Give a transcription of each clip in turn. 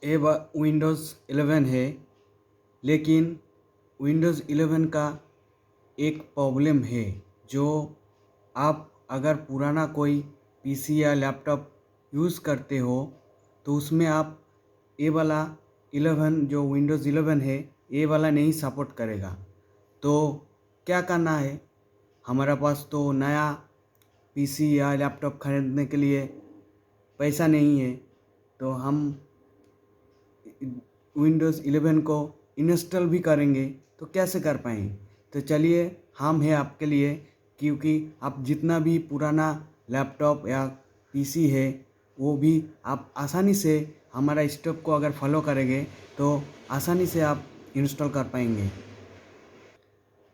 ये विंडोज़ 11 है, लेकिन विंडोज़ 11 का एक प्रॉब्लम है। जो आप अगर पुराना कोई पीसी या लैपटॉप यूज़ करते हो तो उसमें आप ये वाला 11 जो विंडोज़ 11 है ये वाला नहीं सपोर्ट करेगा। तो क्या करना है, हमारे पास तो नया पीसी या लैपटॉप खरीदने के लिए पैसा नहीं है, तो हम विंडोज़ 11 को इंस्टॉल भी करेंगे तो कैसे कर पाएंगे। तो चलिए हम हैं आपके लिए, क्योंकि आप जितना भी पुराना लैपटॉप या पीसी है वो भी आप आसानी से हमारा स्टेप को अगर फॉलो करेंगे तो आसानी से आप इंस्टॉल कर पाएंगे।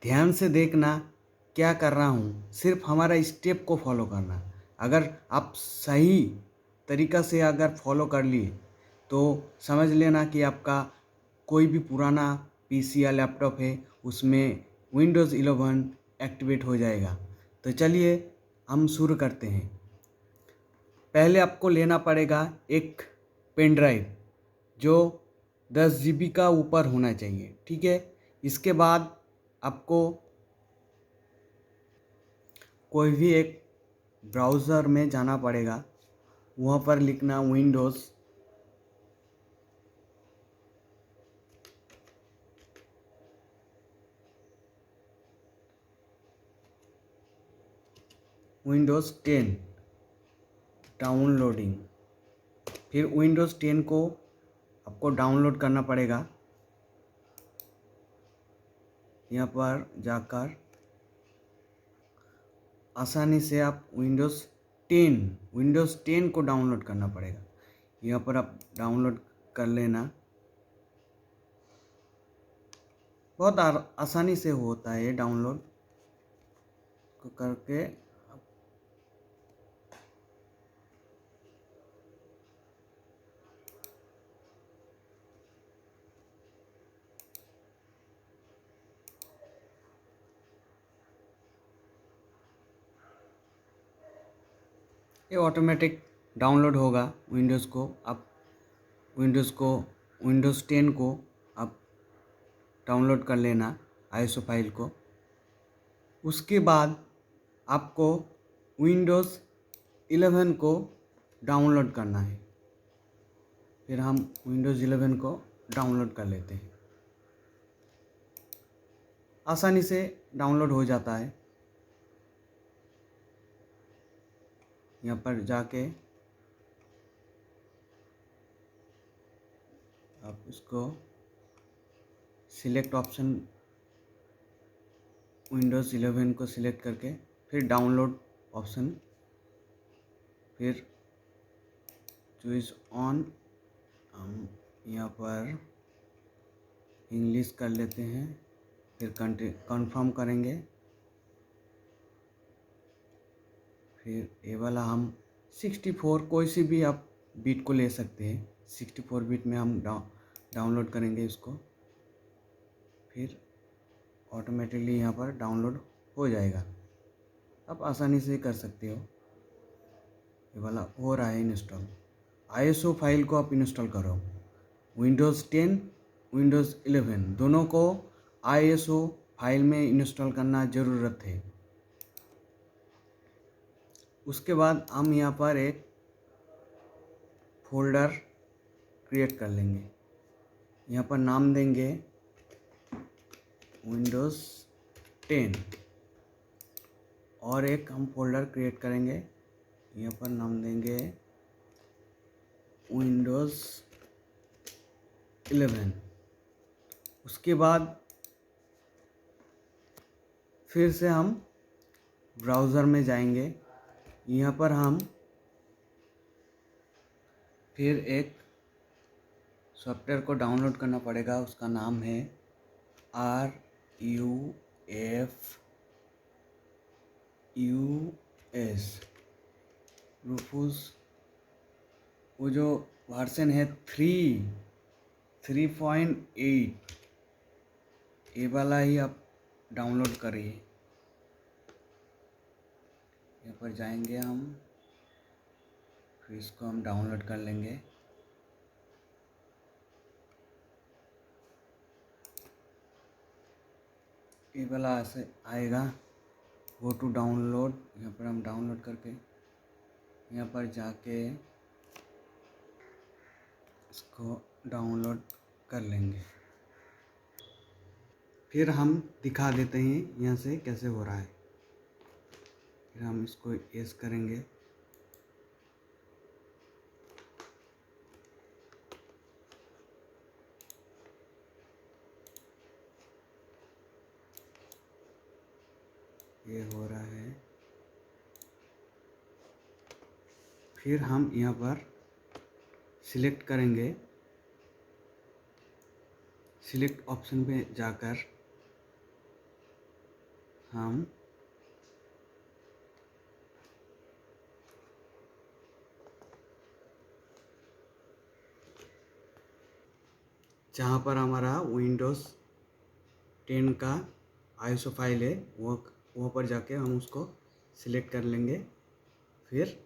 ध्यान से देखना क्या कर रहा हूँ, सिर्फ हमारा स्टेप को फॉलो करना। अगर आप सही तरीक़ा से अगर फॉलो कर लिए तो समझ लेना कि आपका कोई भी पुराना पीसी या लैपटॉप है उसमें विंडोज़ 11 एक्टिवेट हो जाएगा। तो चलिए हम शुरू करते हैं। पहले आपको लेना पड़ेगा एक पेन ड्राइव जो 10 जीबी का ऊपर होना चाहिए, ठीक है। इसके बाद आपको कोई भी एक ब्राउज़र में जाना पड़ेगा, वहाँ पर लिखना विंडोज़ विंडोज़ 10 डाउनलोडिंग। फिर विंडोज़ 10 को आपको डाउनलोड करना पड़ेगा। यहाँ पर जाकर आसानी से आप विंडोज़ 10 को डाउनलोड करना पड़ेगा। यहाँ पर आप डाउनलोड कर लेना, बहुत आसानी से होता है ये डाउनलोड को करके। ये ऑटोमेटिक डाउनलोड होगा विंडोज़ को। आप विंडोज़ 10 को आप डाउनलोड कर लेना आईएसओ फाइल को। उसके बाद आपको विंडोज़ 11 को डाउनलोड करना है। फिर हम विंडोज़ 11 को डाउनलोड कर लेते हैं। आसानी से डाउनलोड हो जाता है। यहाँ पर जाके आप इसको सिलेक्ट ऑप्शन विंडोज़ 11 को सिलेक्ट करके फिर डाउनलोड ऑप्शन, फिर चूज़ ऑन। हम यहाँ पर इंग्लिश कर लेते हैं, फिर कंट्री कन्फर्म करेंगे। फिर ये वाला हम 64 कोई सी भी आप बीट को ले सकते हैं। 64 बीट में हम डाउनलोड करेंगे इसको। फिर ऑटोमेटिकली यहाँ पर डाउनलोड हो जाएगा। आप आसानी से कर सकते हो। ये वाला हो रहा है इंस्टॉल। आईएसओ फाइल को आप इंस्टॉल करो। विंडोज़ 10 विंडोज़ 11 दोनों को आईएसओ फाइल में इंस्टॉल करना ज़रूरत है। उसके बाद हम यहाँ पर एक फोल्डर क्रिएट कर लेंगे। यहाँ पर नाम देंगे विंडोज़ 10 और एक हम फोल्डर क्रिएट करेंगे। यहाँ पर नाम देंगे विंडोज़ 11। उसके बाद फिर से हम ब्राउज़र में जाएंगे। यहाँ पर हम फिर एक सॉफ्टवेयर को डाउनलोड करना पड़ेगा। उसका नाम है RUFUS रूफूस। वो जो वर्जन है 3.8 ये वाला ही आप डाउनलोड करिए। यहाँ पर जाएंगे हम, फिर इसको हम डाउनलोड कर लेंगे। ये वाला ऐसे आएगा, गो टू डाउनलोड। यहाँ पर हम डाउनलोड करके यहाँ पर जाके इसको डाउनलोड कर लेंगे। फिर हम दिखा देते हैं यहाँ से कैसे हो रहा है। फिर हम इसको यस करेंगे। ये हो रहा है। फिर हम यहाँ पर सिलेक्ट करेंगे, सिलेक्ट ऑप्शन पे जाकर हम जहाँ पर हमारा विंडोज़ 10 का आईएसओ फाइल है वहाँ पर जाके हम उसको सिलेक्ट कर लेंगे। फिर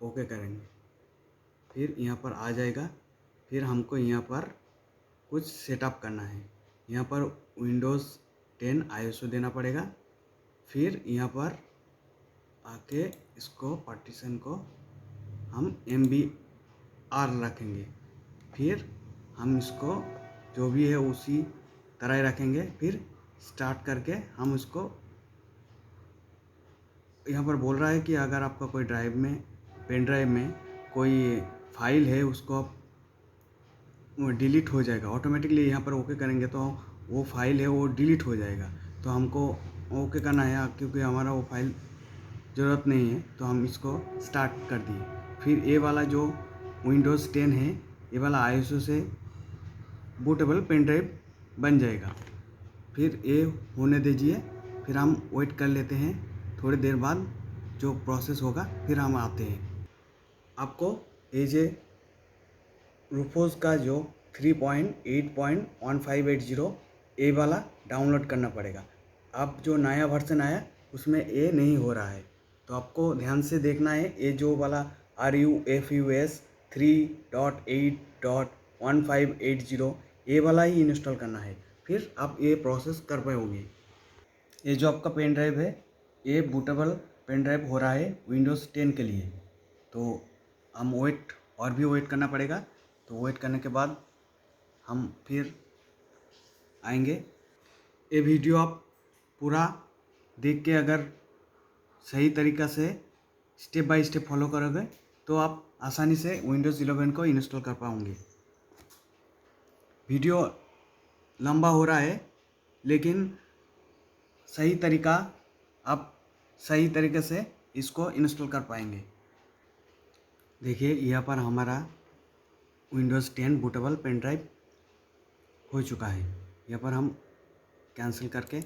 ओके करेंगे। फिर यहाँ पर आ जाएगा। फिर हमको यहाँ पर कुछ सेटअप करना है। यहाँ पर विंडोज़ 10 आईएसओ देना पड़ेगा। फिर यहाँ पर आके इसको पार्टीशन को हम MBR रखेंगे। फिर हम इसको जो भी है उसी तरह ही रखेंगे। फिर स्टार्ट करके हम इसको, यहाँ पर बोल रहा है कि अगर आपका कोई ड्राइव में, पेन ड्राइव में कोई फाइल है उसको आप डिलीट हो जाएगा ऑटोमेटिकली। यहाँ पर ओके करेंगे तो वो फाइल है वो डिलीट हो जाएगा। तो हमको ओके करना है क्योंकि हमारा वो फाइल ज़रूरत नहीं है। तो हम इसको स्टार्ट कर दिए। फिर ये वाला जो विंडोज़ 10 है ये वाला आईएसओ से बूटेबल पेन ड्राइव बन जाएगा। फिर ये होने दीजिए। फिर हम वेट कर लेते हैं। थोड़ी देर बाद जो प्रोसेस होगा फिर हम आते हैं। आपको एजे रूफोस का जो 3.8.1580 ए वाला डाउनलोड करना पड़ेगा। अब जो नया वर्जन आया उसमें ए नहीं हो रहा है, तो आपको ध्यान से देखना है। ये जो वाला RUFUS 3.8.1580 ये वाला ही इंस्टॉल करना है। फिर आप ये प्रोसेस कर पाओगे। ये जो आपका पेन ड्राइव है ये बूटेबल पेन ड्राइव हो रहा है विंडोज़ 10 के लिए। तो हम और भी वेट करना पड़ेगा। तो वेट करने के बाद हम फिर आएंगे। ये वीडियो आप पूरा देख के अगर सही तरीक़ा से स्टेप बाय स्टेप फॉलो करोगे तो आप आसानी से विंडोज़ 11 को इंस्टॉल कर पाओगे। वीडियो लंबा हो रहा है लेकिन सही तरीका, आप सही तरीके से इसको इंस्टॉल कर पाएंगे। देखिए यहाँ पर हमारा विंडोज़ 10 बूटेबल पेन ड्राइव हो चुका है। यहाँ पर हम कैंसिल करके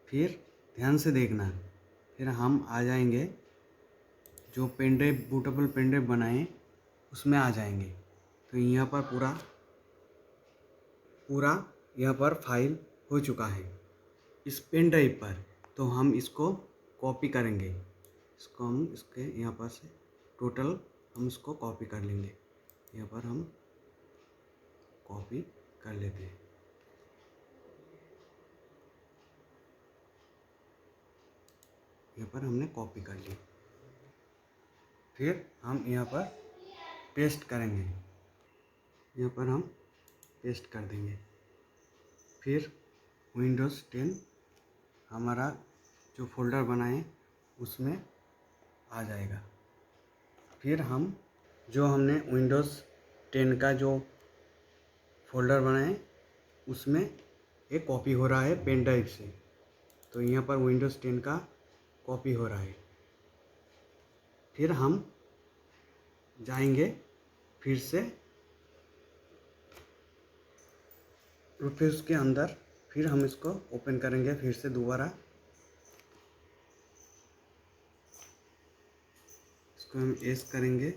फिर ध्यान से देखना। फिर हम आ जाएंगे जो pen drive bootable pen drive बनाए उसमें आ जाएंगे। तो यहाँ पर पूरा यहाँ पर फाइल हो चुका है इस पेन ड्राइव पर। तो हम इसको कॉपी करेंगे। इसको हम इसके यहाँ पर से टोटल हम इसको कॉपी कर लेंगे। यहाँ पर हम कॉपी कर लेते हैं। यहाँ पर हमने कॉपी कर ली। फिर हम यहाँ पर पेस्ट करेंगे। यहाँ पर हम पेस्ट कर देंगे। फिर विंडोज़ 10 हमारा जो फोल्डर बनाए उसमें आ जाएगा। फिर हम जो हमने विंडोज़ 10 का जो फोल्डर बनाए उसमें एक कॉपी हो रहा है पेन ड्राइव से। तो यहाँ पर विंडोज़ 10 का कॉपी हो रहा है। फिर हम जाएंगे फिर से रूफेस के अंदर। फिर हम इसको ओपन करेंगे फिर से दोबारा। इसको हम एस करेंगे।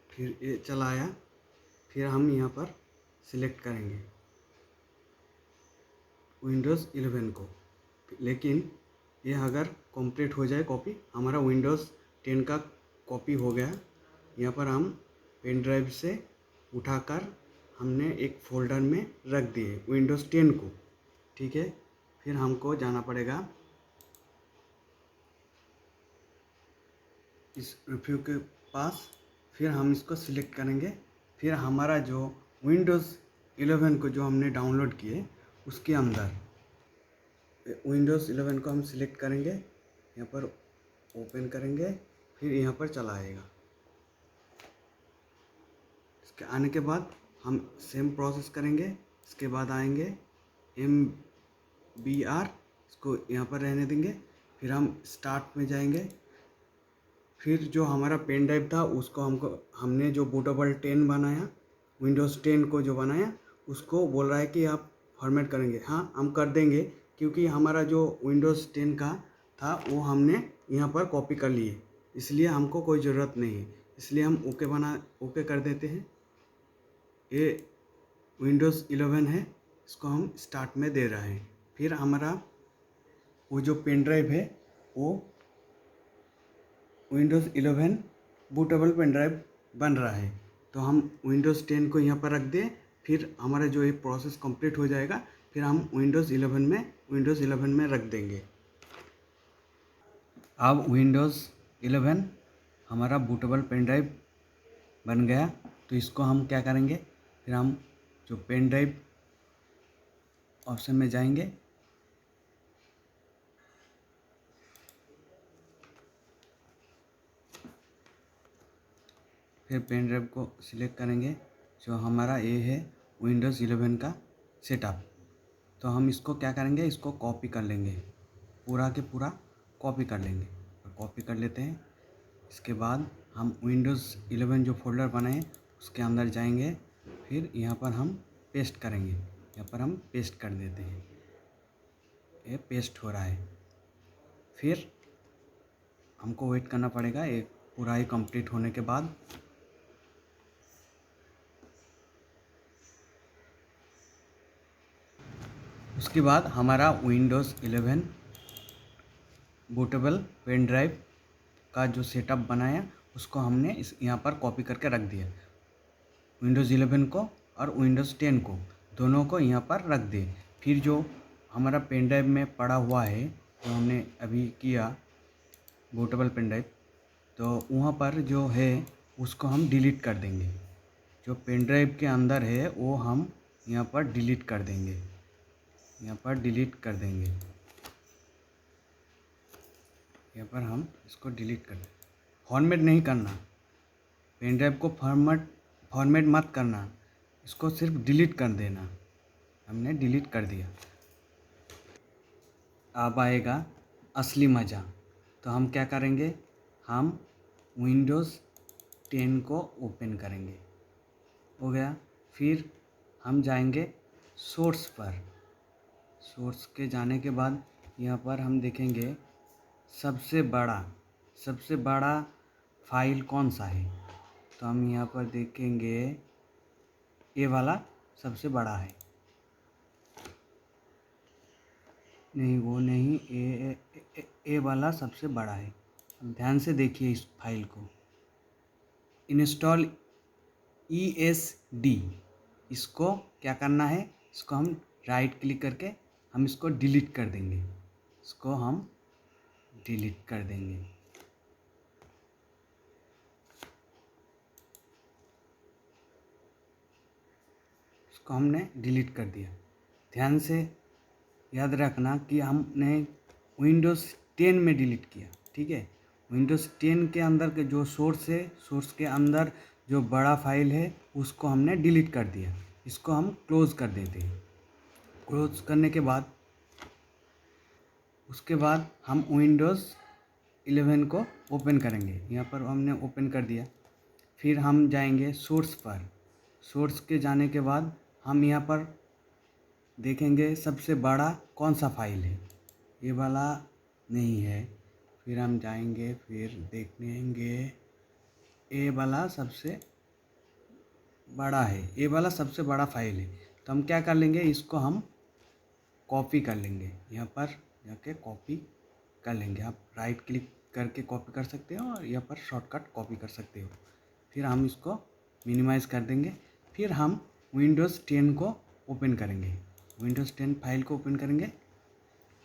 फिर ये चला आया। फिर हम यहाँ पर सिलेक्ट करेंगे विंडोज़ 11 को। लेकिन ये अगर कंप्लीट हो जाए कॉपी, हमारा विंडोज़ 10 का कॉपी हो गया। यहाँ पर हम पेन ड्राइव से उठाकर हमने एक फ़ोल्डर में रख दिए विंडोज़ 10 को, ठीक है। फिर हमको जाना पड़ेगा इस रिव्यू के पास, फिर हम इसको सिलेक्ट करेंगे। फिर हमारा जो विंडोज़ 11 को जो हमने डाउनलोड किए उसके अंदर विंडोज़ 11 को हम सिलेक्ट करेंगे, यहाँ पर ओपन करेंगे, फिर यहाँ पर चला आएगा। इसके आने के बाद हम सेम प्रोसेस करेंगे। इसके बाद आएंगे MBR, इसको यहाँ पर रहने देंगे। फिर हम स्टार्ट में जाएंगे। फिर जो हमारा पेन ड्राइव था उसको हमने जो बूटेबल 10 बनाया, विंडोज़ 10 को जो बनाया, उसको बोल रहा है कि आप फॉर्मेट करेंगे। हाँ, हम कर देंगे, क्योंकि हमारा जो विंडोज़ 10 का था वो हमने यहाँ पर कॉपी कर लिए, इसलिए हमको कोई ज़रूरत नहीं है। इसलिए हम ओके कर देते हैं। ये विंडोज़ 11 है, इसको हम स्टार्ट में दे रहे हैं। फिर हमारा वो जो पेन ड्राइव है वो विंडोज़ 11 बूटेबल पेन ड्राइव बन रहा है। तो हम विंडोज़ 10 को यहाँ पर रख दें। फिर हमारा जो ये प्रोसेस कंप्लीट हो जाएगा, फिर हम विंडोज़ 11 में रख देंगे। अब विंडोज़ 11 हमारा बूटेबल पेन ड्राइव बन गया। तो इसको हम क्या करेंगे, फिर हम जो पेन ड्राइव ऑप्शन में जाएंगे, फिर पेन ड्राइव को सिलेक्ट करेंगे। जो हमारा ये है विंडोज़ 11 का सेटअप। तो हम इसको क्या करेंगे, इसको कॉपी कर लेंगे, पूरा के पूरा कॉपी कर लेंगे। कॉपी कर लेते हैं। इसके बाद हम विंडोज़ 11 जो फोल्डर बनाए उसके अंदर जाएंगे। फिर यहाँ पर हम पेस्ट करेंगे, यहाँ पर हम पेस्ट कर देते हैं। ये पेस्ट हो रहा है। फिर हमको वेट करना पड़ेगा एक पूरा ही कंप्लीट होने के बाद। उसके बाद हमारा विंडोज़ 11 बूटेबल पेन ड्राइव का जो सेटअप बनाया उसको हमने यहाँ पर कॉपी करके रख दिया। विंडोज़ 11 को और विंडोज़ 10 को दोनों को यहाँ पर रख दिए। फिर जो हमारा पेन ड्राइव में पड़ा हुआ है, जो हमने अभी किया बूटेबल पेन ड्राइव, तो वहाँ पर जो है उसको हम डिलीट कर देंगे। जो पेन ड्राइव के अंदर है वो हम यहाँ पर डिलीट कर देंगे, यहाँ पर डिलीट कर देंगे। यहाँ पर हम इसको डिलीट कर देंगे। फॉर्मेट नहीं करना, पेन ड्राइव को फॉर्मेट मत करना, इसको सिर्फ डिलीट कर देना। हमने डिलीट कर दिया। अब आएगा असली मज़ा। तो हम क्या करेंगे, हम विंडोज़ 10 को ओपन करेंगे। हो गया। फिर हम जाएंगे सोर्स पर। सोर्स के जाने के बाद यहाँ पर हम देखेंगे सबसे बड़ा फाइल कौन सा है। तो हम यहाँ पर देखेंगे ये वाला सबसे बड़ा है। नहीं, वो नहीं, ए वाला सबसे बड़ा है। अब ध्यान से देखिए इस फाइल को। इंस्टॉल ESD, इसको क्या करना है, इसको हम राइट क्लिक करके हम इसको डिलीट कर देंगे। इसको हम डिलीट कर देंगे। इसको हमने डिलीट कर दिया। ध्यान से याद रखना कि हमने विंडोज़ 10 में डिलीट किया, ठीक है। विंडोज़ 10 के अंदर के जो सोर्स है, सोर्स के अंदर जो बड़ा फाइल है उसको हमने डिलीट कर दिया। इसको हम क्लोज़ कर देते हैं। क्लोज करने के बाद उसके बाद हम विंडोज़ 11 को ओपन करेंगे। यहाँ पर हमने ओपन कर दिया। फिर हम जाएंगे सोर्स पर। सोर्स के जाने के बाद हम यहाँ पर देखेंगे सबसे बड़ा कौन सा फाइल है। ये वाला नहीं है। फिर हम जाएंगे, फिर देखेंगे ये वाला सबसे बड़ा है, ये वाला सबसे बड़ा फाइल है। तो हम क्या कर लेंगे, इसको हम कॉपी कर लेंगे। यहाँ पर जाके कॉपी कर लेंगे। आप राइट क्लिक करके कॉपी कर सकते हो और यहाँ पर शॉर्टकट कॉपी कर सकते हो। फिर हम इसको मिनिमाइज़ कर देंगे। फिर हम विंडोज़ 10 को ओपन करेंगे, विंडोज़ 10 फाइल को ओपन करेंगे।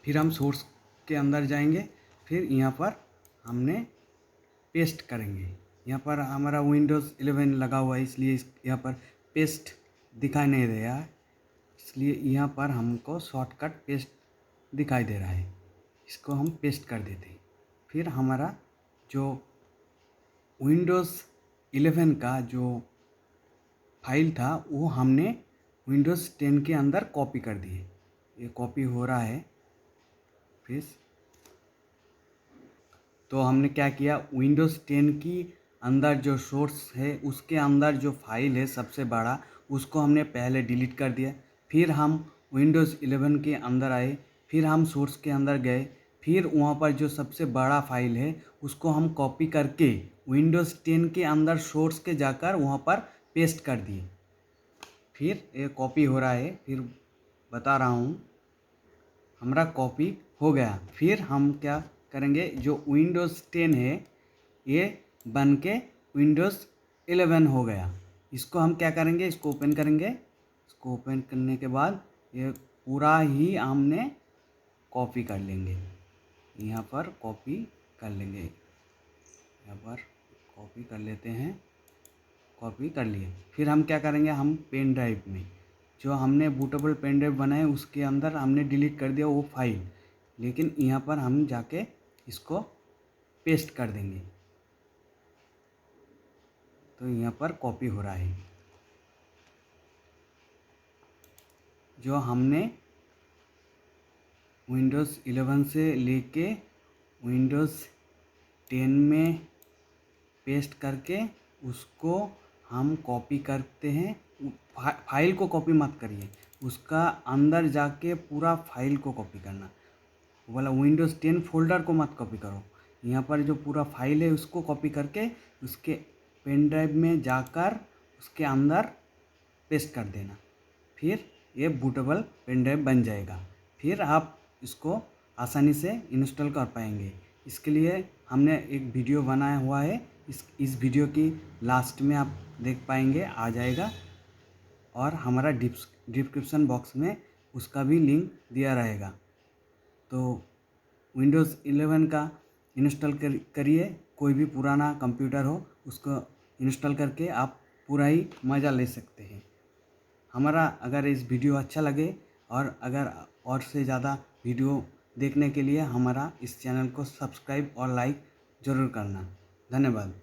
फिर हम सोर्स के अंदर जाएंगे। फिर यहाँ पर हमने पेस्ट करेंगे। यहाँ पर हमारा विंडोज़ 11 लगा हुआ है, इसलिए यहाँ पर पेस्ट दिखाई नहीं दे रहा है, इसलिए यहाँ पर हमको शॉर्टकट पेस्ट दिखाई दे रहा है। इसको हम पेस्ट कर देते हैं। फिर हमारा जो विंडोज़ 11 का जो फाइल था वो हमने विंडोज़ 10 के अंदर कॉपी कर दिए। ये कॉपी हो रहा है। फिर तो हमने क्या किया, विंडोज़ 10 की अंदर जो सोर्स है उसके अंदर जो फाइल है सबसे बड़ा, उसको हमने पहले डिलीट कर दिया। फिर हम विंडोज़ 11 के अंदर आए। फिर हम सोर्स के अंदर गए। फिर वहाँ पर जो सबसे बड़ा फाइल है उसको हम कॉपी करके विंडोज़ 10 के अंदर सोर्स के जाकर वहाँ पर पेस्ट कर दिए। फिर ये कॉपी हो रहा है। फिर बता रहा हूँ, हमारा कॉपी हो गया। फिर हम क्या करेंगे, जो विंडोज़ 10 है ये बन के विंडोज़ 11 हो गया। इसको हम क्या करेंगे, इसको ओपन करेंगे। इसको ओपन करने के बाद ये पूरा ही हमने कॉपी कर लेंगे। यहाँ पर कॉपी कर लेंगे, यहाँ पर कॉपी कर लेते हैं। कॉपी कर लिए। फिर हम क्या करेंगे, हम पेन ड्राइव में जो हमने बूटेबल पेन ड्राइव बनाए उसके अंदर हमने डिलीट कर दिया वो फाइल, लेकिन यहाँ पर हम जाके इसको पेस्ट कर देंगे। तो यहाँ पर कॉपी हो रहा है। जो हमने विंडोज़ 11 से लेके विंडोज़ 10 में पेस्ट करके उसको हम कॉपी करते हैं। फाइल को कॉपी मत करिए, उसका अंदर जाके पूरा फाइल को कॉपी करना। बोला विंडोज़ 10 फोल्डर को मत कॉपी करो, यहाँ पर जो पूरा फाइल है उसको कॉपी करके उसके पेन ड्राइव में जाकर उसके अंदर पेस्ट कर देना। फिर ये बूटेबल पेन ड्राइव बन जाएगा। फिर आप इसको आसानी से इंस्टॉल कर पाएंगे। इसके लिए हमने एक वीडियो बनाया हुआ है, इस वीडियो की लास्ट में आप देख पाएंगे, आ जाएगा। और हमारा डिस्क्रिप्शन बॉक्स में उसका भी लिंक दिया रहेगा। तो विंडोज़ 11 का इंस्टॉल करिए। कोई भी पुराना कंप्यूटर हो उसको इंस्टॉल करके आप पूरा ही मज़ा ले सकते हैं। हमारा अगर इस वीडियो अच्छा लगे और अगर और से ज़्यादा वीडियो देखने के लिए हमारा इस चैनल को सब्सक्राइब और लाइक ज़रूर करना। धन्यवाद।